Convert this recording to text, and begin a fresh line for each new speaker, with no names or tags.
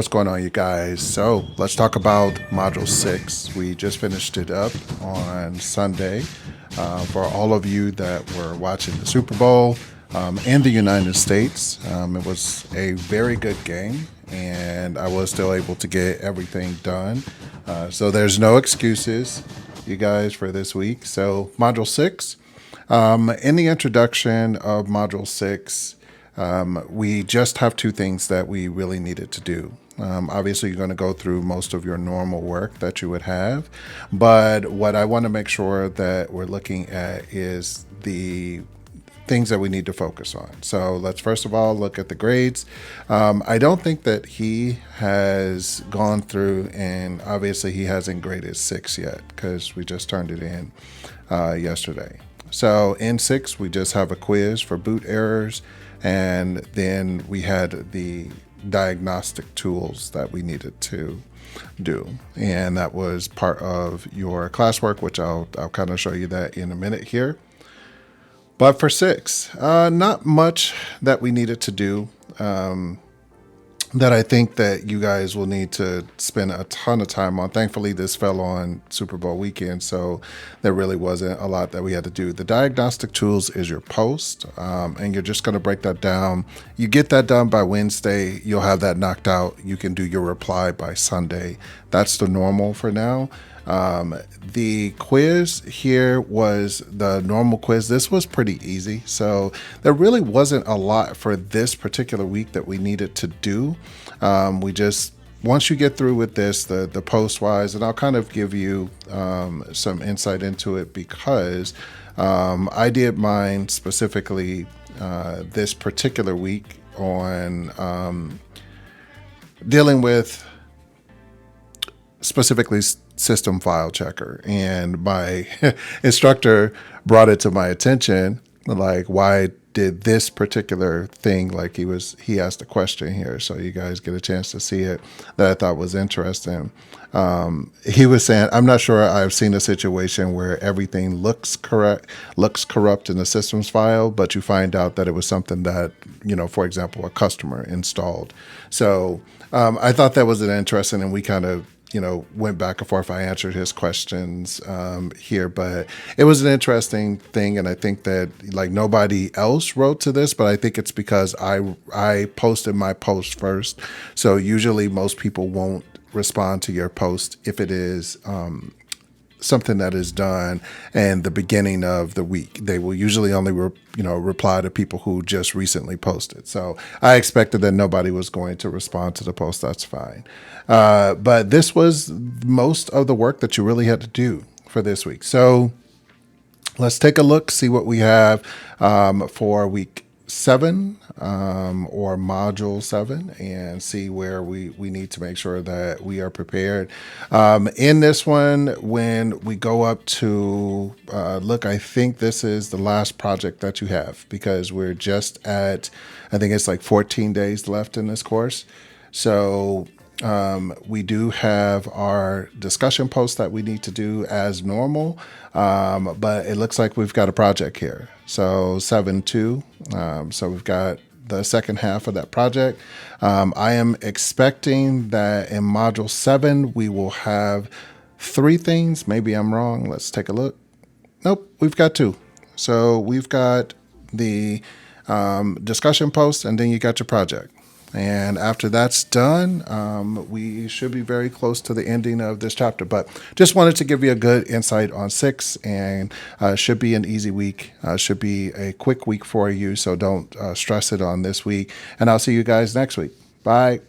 what's going on, you guys? So let's talk about Module 6. We just finished it up on Sunday. For all of you that were watching the Super Bowl in the United States, it was a very good game, and I was still able to get everything done. So there's no excuses, you guys, for this week. So Module 6, in the introduction of Module 6, we just have two things that we really needed to do. Obviously, you're going to go through most of your normal work that you would have, but what I want to make sure that we're looking at is the things that we need to focus on. So let's first of all look at the grades. I don't think that he has gone through, and obviously he hasn't graded 6 yet because we just turned it in yesterday. So in 6, we just have a quiz for boot errors, and then we had the diagnostic tools that we needed to do, and that was part of your classwork, which I'll kind of show you that in a minute here. But for 6, not much that we needed to do that I think that you guys will need to spend a ton of time on. Thankfully, this fell on Super Bowl weekend, so there really wasn't a lot that we had to do. The diagnostic tools is your post, and you're just going to break that down. You get that done by Wednesday, you'll have that knocked out. You can do your reply by Sunday. That's the normal for now. The quiz here was the normal quiz. This was pretty easy. So there really wasn't a lot for this particular week that we needed to do. Once you get through with this, the post wise, and I'll kind of give you some insight into it because I did mine specifically this particular week on dealing with specifically system file checker, and my instructor brought it to my attention, like, why did this particular thing, like he asked a question here, so you guys get a chance to see it, that I thought was interesting. He was saying, I'm not sure I've seen a situation where everything looks corrupt in the systems file, but you find out that it was something that, for example, a customer installed. So I thought that was an interesting, and we kind of went back and forth. I answered his questions here, but it was an interesting thing. And I think that like nobody else wrote to this, but I think it's because I posted my post first. So usually most people won't respond to your post if it is something that is done in the beginning of the week. They will usually only reply to people who just recently posted. So I expected that nobody was going to respond to the post. That's fine. But this was most of the work that you really had to do for this week. So let's take a look, see what we have for week 7 or module 7, and see where we need to make sure that we are prepared. In this one, when we go up to look, I think this is the last project that you have, because we're just at, I think it's like 14 days left in this course. So we do have our discussion post that we need to do as normal, but it looks like we've got a project here. So 7.2, so we've got the second half of that project. I am expecting that in Module 7, we will have 3 things. Maybe I'm wrong. Let's take a look. Nope, we've got 2. So we've got the discussion post, and then you got your project. And after that's done, we should be very close to the ending of this chapter. But just wanted to give you a good insight on 6, and should be an easy week. Should be a quick week for you, so don't stress it on this week. And I'll see you guys next week. Bye.